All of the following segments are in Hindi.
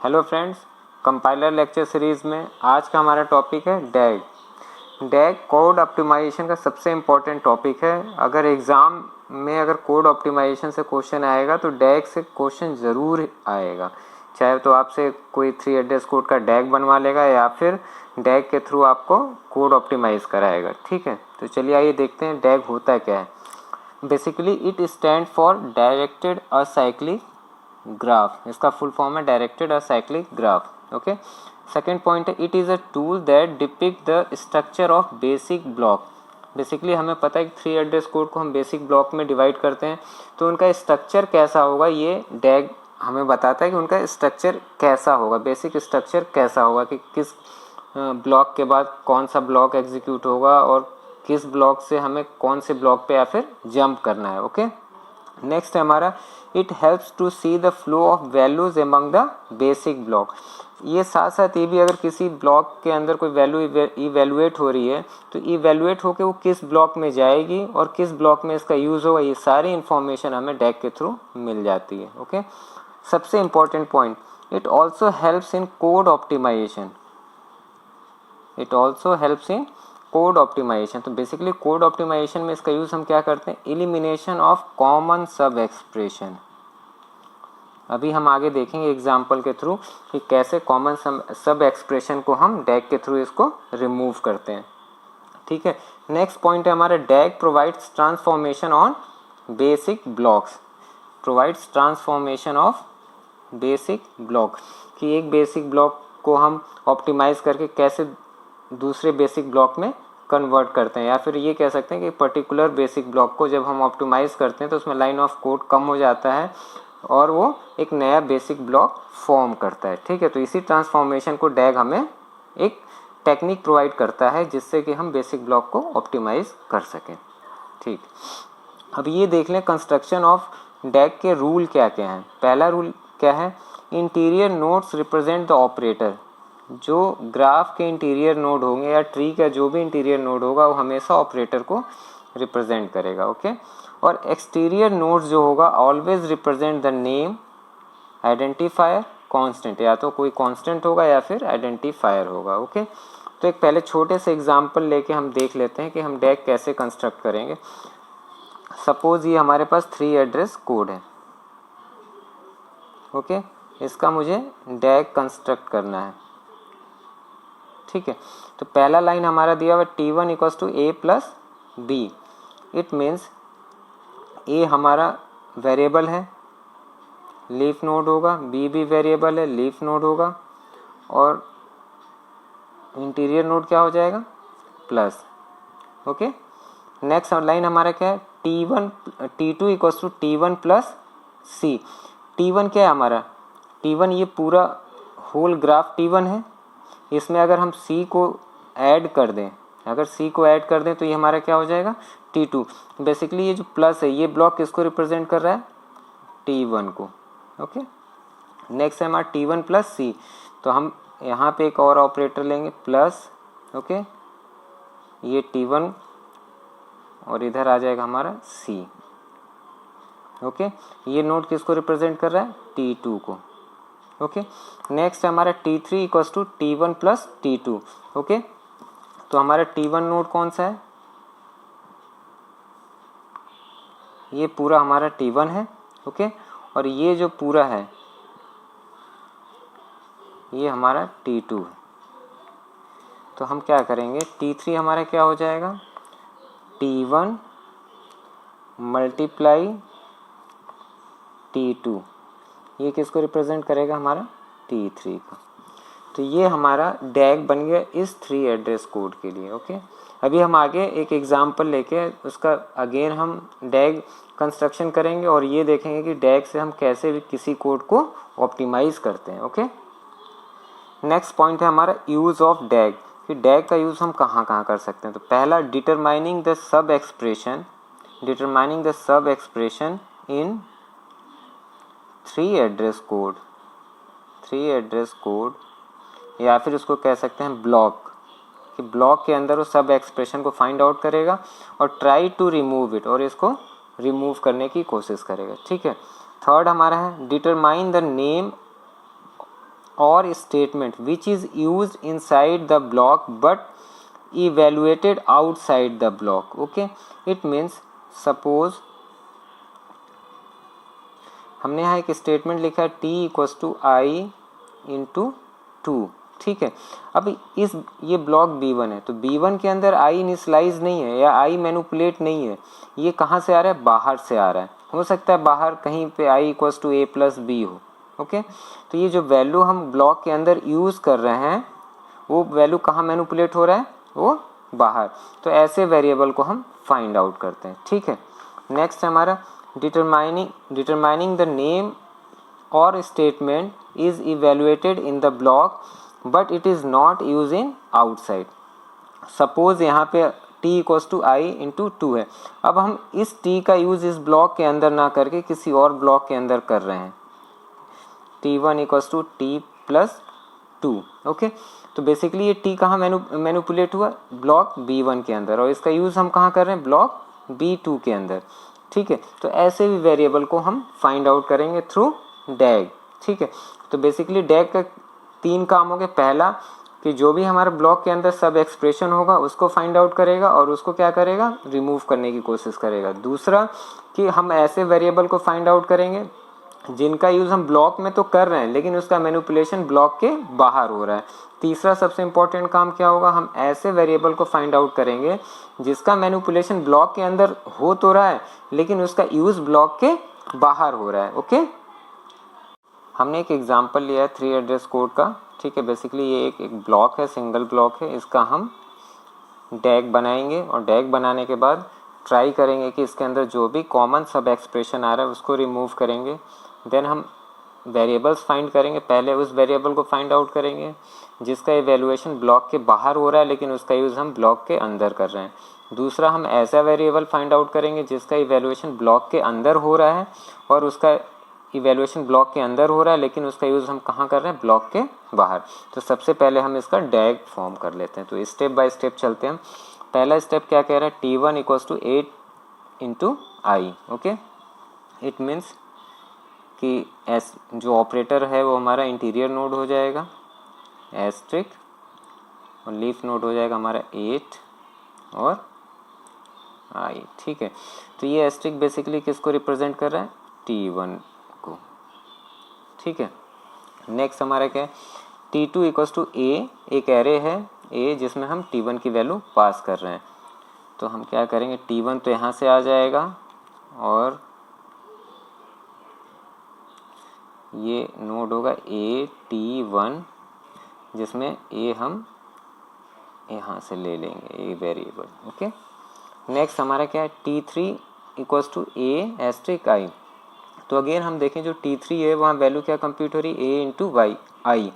Hello friends, compiler lecture series में आज का हमारा टॉपिक है डैग। डैग कोड ऑप्टिमाइजेशन का सबसे इम्पोर्टेंट टॉपिक है। अगर एग्ज़ाम में अगर कोड ऑप्टिमाइजेशन से क्वेश्चन आएगा तो डैग से क्वेश्चन ज़रूर आएगा। चाहे तो आपसे कोई 3 एड्रेस कोड का डैग बनवा लेगा या फिर डैग के थ्रू आपको कोड ऑप्टिमाइज़ कराएगा। ठीक है, तो चलिए आइए देखते हैं डैग होता क्या है। Basically it stand for directed acyclic graph. इसका फुल फॉर्म है directed acyclic graph. Okay, second point है it is a tool that depict the structure of basic block. Basically हमें पता है कि 3 एड्रेस कोड को हम बेसिक ब्लॉक में डिवाइड करते हैं, तो उनका स्ट्रक्चर कैसा होगा ये डैग हमें बताता है कि उनका स्ट्रक्चर कैसा होगा, बेसिक स्ट्रक्चर कैसा होगा कि किस ब्लॉक के बाद कौन सा ब्लॉक एग्जीक्यूट होगा और किस ब्लॉक से हमें कौन से ब्लॉक पे या फिर जंप करना है। ओके, नेक्स्ट है हमारा it helps to see the flow of values among the basic block. ये साथ साथ ये भी अगर किसी ब्लॉक के अंदर कोई वैल्यू इवेलुएट हो रही है तो इवेलुएट होकर वो किस ब्लॉक में जाएगी और किस ब्लॉक में इसका यूज़ होगा, ये सारी इन्फॉर्मेशन हमें डैग के थ्रू मिल जाती है। ओके, सबसे important point it also helps in code optimization. It also helps in code optimization. तो बेसिकली कोड ऑप्टिमाइजेशन में इसका यूज़ हम क्या करते हैं, elimination of common sub expression. अभी हम आगे देखेंगे एग्जाम्पल के थ्रू कि कैसे कॉमन सब एक्सप्रेशन को हम डैग के थ्रू इसको रिमूव करते हैं। ठीक है, नेक्स्ट पॉइंट है हमारा DAG provides transformation on basic blocks. Provides transformation of basic block कि एक बेसिक ब्लॉक को हम ऑप्टिमाइज करके कैसे दूसरे बेसिक ब्लॉक में कन्वर्ट करते हैं, या फिर ये कह सकते हैं कि पर्टिकुलर बेसिक ब्लॉक को जब हम ऑप्टिमाइज करते हैं तो उसमें लाइन ऑफ कोड कम हो जाता है और वो एक नया बेसिक ब्लॉक फॉर्म करता है। ठीक है, तो इसी ट्रांसफॉर्मेशन को डैग हमें एक टेक्निक प्रोवाइड करता है जिससे कि हम बेसिक ब्लॉक को ऑप्टिमाइज कर सकें। ठीक, अब ये देख लें कंस्ट्रक्शन ऑफ डैग के रूल क्या क्या हैं। पहला रूल क्या है, interior nodes represent the operator. जो ग्राफ के इंटीरियर नोड होंगे या ट्री का जो भी इंटीरियर नोड होगा वो हमेशा ऑपरेटर को रिप्रेजेंट करेगा। ओके, और एक्सटीरियर नोड्स जो होगा always represent the name, identifier, constant. या तो कोई कांस्टेंट होगा या फिर आइडेंटिफायर होगा। ओके, तो एक पहले छोटे से एग्जांपल लेके हम देख लेते हैं कि हम डैग कैसे कंस्ट्रक्ट करेंगे। सपोज ये हमारे पास 3 एड्रेस कोड है। ओके, इसका मुझे डैग कंस्ट्रक्ट करना है। ठीक है, तो पहला लाइन हमारा दिया हुआ T1 equals to A plus B. It means A हमारा वेरिएबल है, लीफ नोड होगा, B भी वेरिएबल है, लीफ नोड होगा, और इंटीरियर नोड क्या हो जाएगा, प्लस। ओके, नेक्स्ट लाइन हमारा क्या है, T2 equals to T1 plus C। T1 क्या है हमारा, T1 ये पूरा होल ग्राफ T1 है। इसमें अगर हम C को ऐड कर दें, अगर C को ऐड कर दें तो ये हमारा क्या हो जाएगा, T2। बेसिकली ये जो प्लस है ये ब्लॉक किसको रिप्रेजेंट कर रहा है, T1 को। ओके, नेक्स्ट है हमारा T1 प्लस C। तो हम यहाँ पे एक और ऑपरेटर लेंगे प्लस। ओके, ये T1 और इधर आ जाएगा हमारा C। ओके, ये नोड किसको रिप्रेजेंट कर रहा है, T2 को। ओके, नेक्स्ट हमारा T3 equals to T1 plus T2। Okay, तो हमारा T1 नोड कौन सा है, ये पूरा हमारा T1 है। ओके, और ये जो पूरा है ये हमारा T2 है। तो हम क्या करेंगे, T3 हमारा क्या हो जाएगा, T1 मल्टीप्लाई T2। ये किसको रिप्रेजेंट करेगा, हमारा T3 को। तो ये हमारा डैग बन गया इस 3 एड्रेस कोड के लिए। ओके, अभी हम आगे एक एग्जांपल लेके उसका अगेन हम डैग कंस्ट्रक्शन करेंगे और ये देखेंगे कि डैग से हम कैसे भी किसी कोड को ऑप्टिमाइज करते हैं। ओके, नेक्स्ट पॉइंट है हमारा यूज़ ऑफ डैग, कि डैग का यूज़ हम कहाँ कहाँ कर सकते हैं। तो पहला determining the sub expression, determining the sub expression in 3 address code, 3 address code, या फिर उसको कह सकते हैं ब्लॉक, कि ब्लॉक के अंदर वो सब एक्सप्रेशन को फाइंड आउट करेगा और ट्राई टू रिमूव इट, और इसको रिमूव करने की कोशिश करेगा। ठीक है, थर्ड हमारा है determine the name or statement which is used inside the block but evaluated outside the block. Okay, it means suppose हमने यहाँ एक स्टेटमेंट लिखा है t equals to i into 2, ठीक है। अब इस ये ब्लॉक B1 है, तो B1 के अंदर i इनिशलाइज नहीं है या i मैनिपुलेट नहीं है, ये कहाँ से आ रहा है, बाहर से आ रहा है। हो सकता है बाहर कहीं पे i equals to a plus b हो। ओके, तो ये जो वैल्यू हम ब्लॉक के अंदर यूज़ कर रहे हैं वो वैल्यू कहाँ मैनिपुलेट हो रहा है, वो बाहर। तो ऐसे वेरिएबल को हम फाइंड आउट करते हैं, ठीक है। नेक्स्ट है हमारा डिटरमाइनिंग द नेम और statement is evaluated in the block but it is not use in outside. Suppose यहाँ पे t equals to i into 2 है। अब हम इस t का यूज़ इस ब्लॉक के अंदर ना करके किसी और ब्लॉक के अंदर कर रहे हैं, t1 equals to t plus 2। Okay, तो बेसिकली ये t कहाँ मैनिपुलेट हुआ, ब्लॉक B1 के अंदर, और इसका यूज़ हम कहाँ कर रहे हैं, ब्लॉक B2 के अंदर, ठीक है। तो ऐसे भी वेरिएबल को हम फाइंड आउट करेंगे थ्रू डैग, ठीक है। तो बेसिकली डैग का 3 काम हो गए। पहला कि जो भी हमारे ब्लॉक के अंदर सब एक्सप्रेशन होगा उसको फाइंड आउट करेगा और उसको क्या करेगा, रिमूव करने की कोशिश करेगा। दूसरा कि हम ऐसे वेरिएबल को फाइंड आउट करेंगे जिनका यूज़ हम ब्लॉक में तो कर रहे हैं लेकिन उसका मैनिपुलेशन ब्लॉक के बाहर हो रहा है। तीसरा सबसे इम्पोर्टेंट काम क्या होगा, हम ऐसे वेरिएबल को फाइंड आउट करेंगे जिसका मैनिपुलेशन ब्लॉक के अंदर हो तो रहा है लेकिन उसका यूज़ ब्लॉक के बाहर हो रहा है। ओके, हमने एक एग्जांपल लिया है 3 एड्रेस कोड का, ठीक है। बेसिकली ये एक ब्लॉक है, सिंगल ब्लॉक है, इसका हम डैग बनाएंगे और डैग बनाने के बाद ट्राई करेंगे कि इसके अंदर जो भी कॉमन सब एक्सप्रेशन आ रहा है उसको रिमूव करेंगे। देन हम वेरिएबल्स फाइंड करेंगे। पहले उस वेरिएबल को फाइंड आउट करेंगे जिसका इवैल्यूएशन ब्लॉक के बाहर हो रहा है लेकिन उसका यूज़ हम ब्लॉक के अंदर कर रहे हैं। दूसरा हम ऐसा वेरिएबल फाइंड आउट करेंगे जिसका इवैल्यूएशन ब्लॉक के अंदर हो रहा है और उसका इवैल्यूएशन ब्लॉक के अंदर हो रहा है लेकिन उसका यूज़ हम कहाँ कर रहे हैं, ब्लॉक के बाहर। तो सबसे पहले हम इसका डैग फॉर्म कर लेते हैं। तो स्टेप बाय स्टेप चलते हैं। पहला स्टेप क्या कह रहा है, t1 equals to 8 into I. Okay, it means कि एस जो ऑपरेटर है वो हमारा इंटीरियर नोड हो जाएगा एस्ट्रिक, और लीफ नोड हो जाएगा हमारा 8 और आई, ठीक है। तो ये एस्ट्रिक बेसिकली किसको रिप्रेजेंट कर रहा है, t1 को, ठीक है। नेक्स्ट हमारा क्या है, t2 इक्वल्स टू a, एक एरे है a जिसमें हम t1 की वैल्यू पास कर रहे हैं। तो हम क्या करेंगे, t1 तो यहाँ से आ जाएगा और ये नोड होगा AT1 जिसमें a हम यहाँ से ले लेंगे a वेरिएबल। ओके, नेक्स्ट हमारा क्या है, t3 equals to a asterisk i। तो अगेन हम देखें जो t3 है वहाँ वैल्यू क्या कंप्यूट हो रही है, a इंटू वाई आई।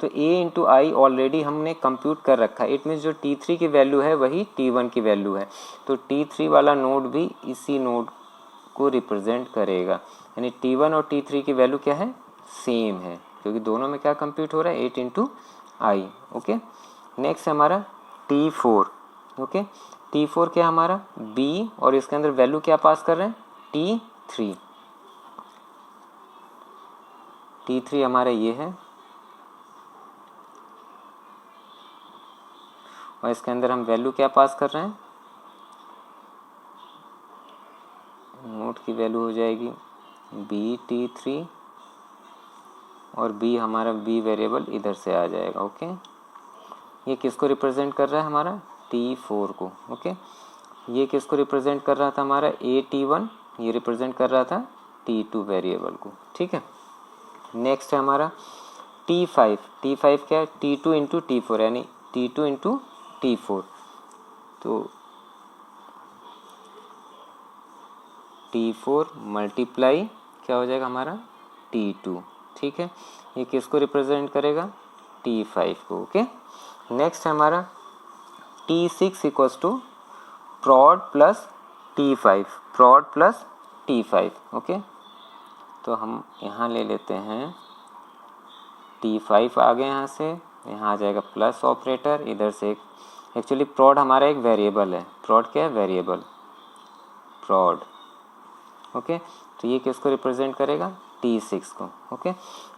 तो a इंटू आई ऑलरेडी हमने कंप्यूट कर रखा है। इट मीन्स जो t3 की वैल्यू है वही t1 की वैल्यू है। तो t3 वाला नोड भी इसी नोड को रिप्रेजेंट करेगा, यानी t1 और t3 की वैल्यू क्या है, सेम है, क्योंकि दोनों में क्या कंप्यूट हो रहा है, 8 इंटू आई। ओके, नेक्स्ट है हमारा t4। ओके, t4 क्या हमारा b और इसके अंदर वैल्यू क्या पास कर रहे हैं, t3। t3 हमारा ये है और इसके अंदर हम वैल्यू क्या पास कर रहे हैं, नोड की वैल्यू हो जाएगी bt3 और b हमारा b वेरिएबल इधर से आ जाएगा। ओके, ये किसको रिप्रेजेंट कर रहा है, हमारा t4 को। ओके, ये किसको रिप्रेजेंट कर रहा था, हमारा AT1, ये रिप्रेजेंट कर रहा था t2 वेरिएबल को, ठीक है। नेक्स्ट है हमारा t5। t5 क्या है, t2 इंटू t4, यानी t2 इंटू t4। तो t4 मल्टीप्लाई क्या हो जाएगा हमारा t2, ठीक है। ये किसको रिप्रेजेंट करेगा, t5 को। ओके, नेक्स्ट है हमारा t6 equals to prod plus t5, prod plus t5। Okay, तो हम यहाँ ले लेते हैं t5 आ गए, यहाँ से यहाँ आ जाएगा प्लस ऑपरेटर, इधर से एक्चुअली prod हमारा एक वेरिएबल है। prod क्या है, वेरिएबल prod। ओके, तो ये किसको रिप्रेजेंट करेगा, T6 को। ओके,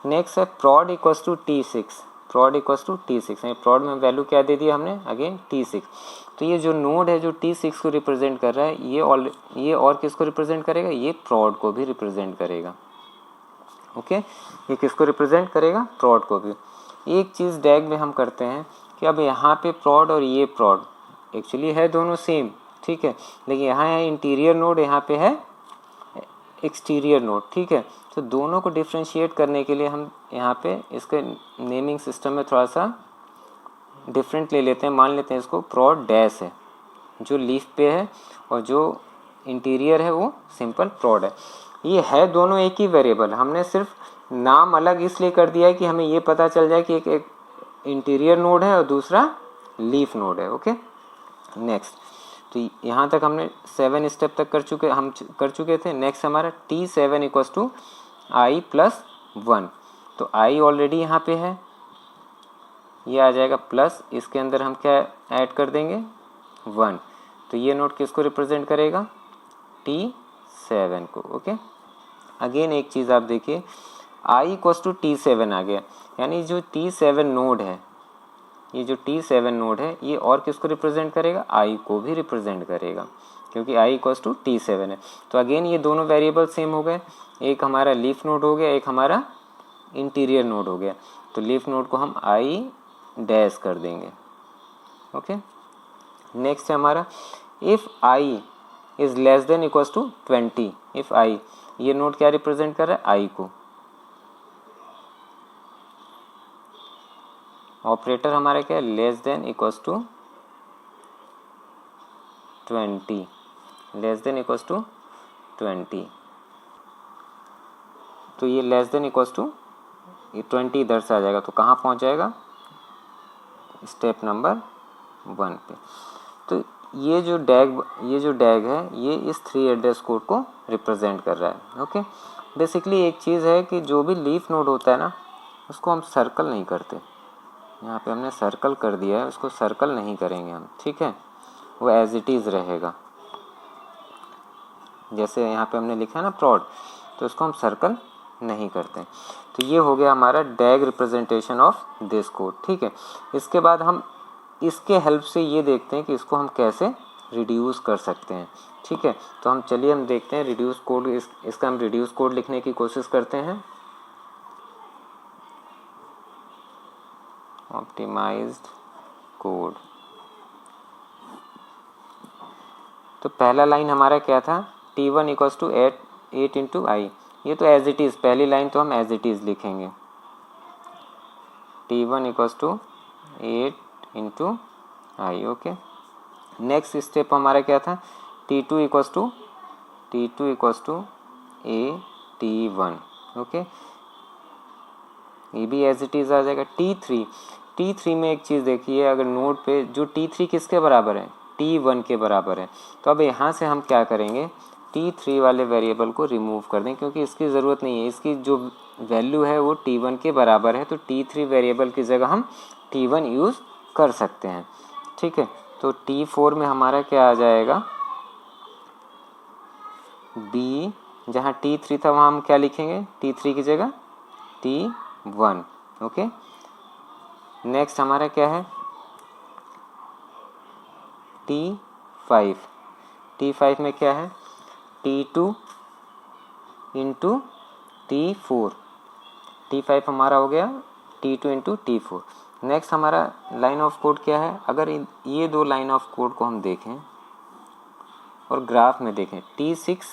नेक्स्ट है prod equals to T6, prod equals to T6, prod में वैल्यू क्या दे दिया हमने, अगेन T6। तो ये जो नोड है जो T6 को रिप्रेजेंट कर रहा है, ये और किसको रिप्रेजेंट करेगा, ये प्रॉड को भी रिप्रेजेंट करेगा। ओके, ये किसको रिप्रेजेंट करेगा, प्रॉड को भी। एक चीज़ डैग में हम करते हैं कि अब यहाँ पे प्रॉड और ये प्रॉड एक्चुअली है दोनों सेम, ठीक है, लेकिन यहाँ है इंटीरियर नोड, यहाँ पे है एक्सटीरियर नोड, ठीक है। तो दोनों को डिफ्रेंशिएट करने के लिए हम यहाँ पे इसके नेमिंग सिस्टम में थोड़ा सा डिफरेंट ले लेते हैं। मान लेते हैं इसको प्रॉड डैश है जो लीफ पे है, और जो इंटीरियर है वो सिंपल प्रॉड है। ये है दोनों एक ही वेरिएबल, हमने सिर्फ नाम अलग इसलिए कर दिया है कि हमें ये पता चल जाए कि एक इंटीरियर नोड है और दूसरा लीफ नोड है। ओके, नेक्स्ट, तो यहाँ तक हमने 7 स्टेप तक कर चुके थे। नेक्स्ट हमारा T7 इक्वल्स टू I+1, तो I ऑलरेडी यहाँ पे है, ये आ जाएगा प्लस, इसके अंदर हम क्या ऐड कर देंगे 1, तो ये नोड किसको रिप्रेजेंट करेगा, T7 को। ओके, अगेन एक चीज़ आप देखिए, I इक्वल्स टू T7 आ गया, यानी जो T7 नोड है, ये जो T7 नोड है ये और किसको रिप्रेजेंट करेगा, I को भी रिप्रेजेंट करेगा, क्योंकि I इक्वल्स टू T7 है। तो अगेन ये दोनों वेरिएबल सेम हो गए, एक हमारा लीफ नोड हो गया, एक हमारा इंटीरियर नोड हो गया। तो लीफ नोड को हम I डैश कर देंगे। ओके, नेक्स्ट है हमारा if I is less than equals to 20, if I, ये नोड क्या रिप्रेजेंट कर रहा है, I को। ऑपरेटर हमारा क्या है, less than equals to 20, less than equals to 20, तो ये लेस देन इक्वल्स टू 20 इधर से आ जाएगा, तो कहाँ पहुँच जाएगा, स्टेप नंबर 1 पे। तो ये जो डैग है ये इस 3 एड्रेस कोड को रिप्रेजेंट कर रहा है। ओके, बेसिकली एक चीज़ है कि जो भी लीफ नोड होता है ना, उसको हम सर्कल नहीं करते, यहाँ पे हमने सर्कल कर दिया है, उसको सर्कल नहीं करेंगे हम, ठीक है, वो एज इट इज़ रहेगा। जैसे यहाँ पे हमने लिखा है ना प्रॉड, तो उसको हम सर्कल नहीं करते। तो ये हो गया हमारा डैग रिप्रेजेंटेशन ऑफ दिस कोड, ठीक है। इसके बाद हम इसके हेल्प से ये देखते हैं कि इसको हम कैसे रिड्यूस कर सकते हैं, ठीक है। तो हम चलिए हम देखते हैं रिड्यूस कोड, इसका हम रिड्यूस कोड लिखने की कोशिश करते हैं। ऑप्टिमाइज्ड कोड, तो पहला लाइन हमारा क्या था, T1 equals to 8 into I, ये तो एज इट इज़, पहली लाइन तो हम एज इट इज़ लिखेंगे, T1 equals to 8 into I. Okay, next step हमारा क्या था, T2 equals to AT1। Okay, ये भी एज इट इज़ आ जाएगा। T3 में एक चीज़ देखिए, अगर नोड पे जो T3 किसके बराबर है, T1 के बराबर है, तो अब यहाँ से हम क्या करेंगे, T3 वाले वेरिएबल को रिमूव कर दें, क्योंकि इसकी ज़रूरत नहीं है, इसकी जो वैल्यू है वो T1 के बराबर है, तो T3 वेरिएबल की जगह हम T1 यूज़ कर सकते हैं, ठीक है। तो T4 में हमारा क्या आ जाएगा, B, जहाँ T3 था वहाँ हम क्या लिखेंगे, T3 की जगह T1। ओके, नेक्स्ट हमारा क्या है, T5 में क्या है, T2 इंटू T4, T5 हमारा हो गया T2 इंटू T4। नेक्स्ट हमारा लाइन ऑफ कोड क्या है, अगर ये दो लाइन ऑफ कोड को हम देखें और ग्राफ में देखें, T6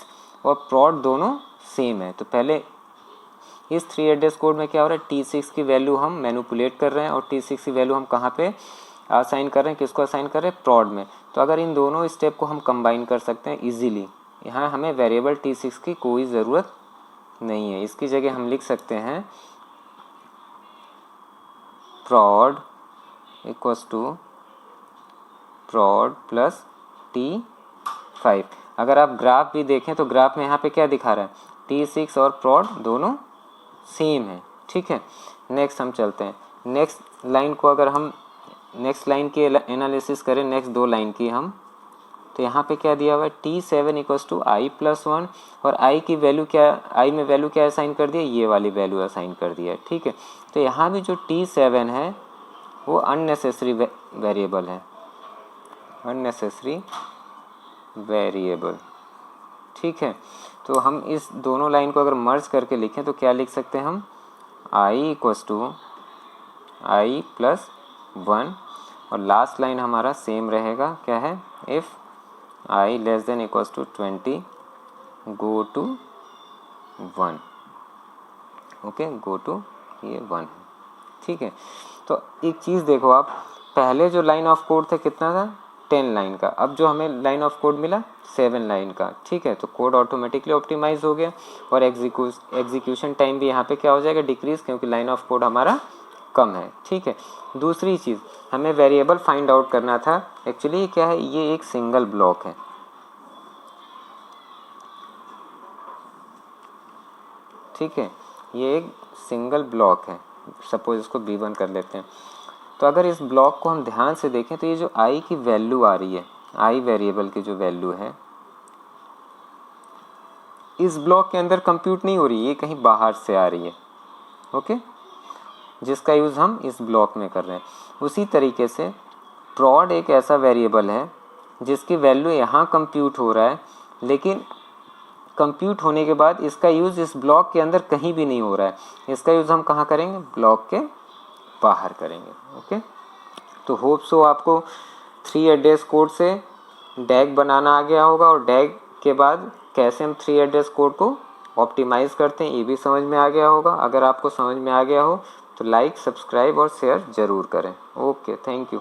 और प्रॉड दोनों सेम है, तो पहले इस 3 एड्रेस कोड में क्या हो रहा है, T6 की वैल्यू हम मैनिपुलेट कर रहे हैं, और T6 की वैल्यू हम कहाँ पे असाइन कर रहे हैं, किसको असाइन कर रहे हैं, प्रॉड में। तो अगर इन दोनों स्टेप को हम कंबाइन कर सकते हैं इजीली, यहाँ हमें वेरिएबल T6 की कोई ज़रूरत नहीं है, इसकी जगह हम लिख सकते हैं prod equals to prod plus T5। अगर आप ग्राफ भी देखें तो ग्राफ में यहाँ पे क्या दिखा रहा है, T6 और प्रॉड दोनों सेम है, ठीक है। नेक्स्ट हम चलते हैं, नेक्स्ट लाइन को अगर हम नेक्स्ट लाइन की एनालिसिस करें, नेक्स्ट 2 लाइन की हम तो यहाँ पे क्या दिया हुआ है T7 इक्वल्स टू i+1 और i की वैल्यू क्या, i में वैल्यू क्या असाइन कर दिया, ये वाली वैल्यू असाइन कर दिया है। ठीक है, तो यहाँ भी जो T7 है वो अननेसेसरी वेरिएबल है, अननेसेसरी वेरिएबल। ठीक है, तो हम इस दोनों लाइन को अगर मर्ज करके लिखें तो क्या लिख सकते हैं हम, i इक्वल्स टू i+1 और लास्ट लाइन हमारा सेम रहेगा, क्या है, if i less than equals to 20 go to 1, okay, go to ये 1 है। ठीक है, तो एक चीज़ देखो आप, पहले जो लाइन ऑफ कोड था कितना था, 10 लाइन का, अब जो हमें लाइन ऑफ कोड मिला 7 लाइन का। ठीक है, तो कोड ऑटोमेटिकली ऑप्टिमाइज हो गया और एग्जीक्यूशन टाइम भी यहाँ पे क्या हो जाएगा, डिक्रीज, क्योंकि लाइन ऑफ कोड हमारा कम है। ठीक है, दूसरी चीज़ हमें वेरिएबल फाइंड आउट करना था। एक्चुअली क्या है, ये एक सिंगल ब्लॉक है। ठीक है, ये एक सिंगल ब्लॉक है, सपोज इसको B1 कर लेते हैं। तो अगर इस ब्लॉक को हम ध्यान से देखें तो ये जो i की वैल्यू आ रही है, i वेरिएबल की जो वैल्यू है, इस ब्लॉक के अंदर कंप्यूट नहीं हो रही, ये कहीं बाहर से आ रही है। ओके, जिसका यूज़ हम इस ब्लॉक में कर रहे हैं। उसी तरीके से prod एक ऐसा वेरिएबल है जिसकी वैल्यू यहाँ कंप्यूट हो रहा है, लेकिन कंप्यूट होने के बाद इसका यूज़ इस ब्लॉक के अंदर कहीं भी नहीं हो रहा है। इसका यूज़ हम कहाँ करेंगे, ब्लॉक के बाहर करेंगे। ओके, तो होप सो आपको 3 एड्रेस कोड से डैग बनाना आ गया होगा और डैग के बाद कैसे हम 3 एड्रेस कोड को ऑप्टिमाइज़ करते हैं ये भी समझ में आ गया होगा। अगर आपको समझ में आ गया हो तो लाइक, सब्सक्राइब और शेयर ज़रूर करें। Okay, thank you.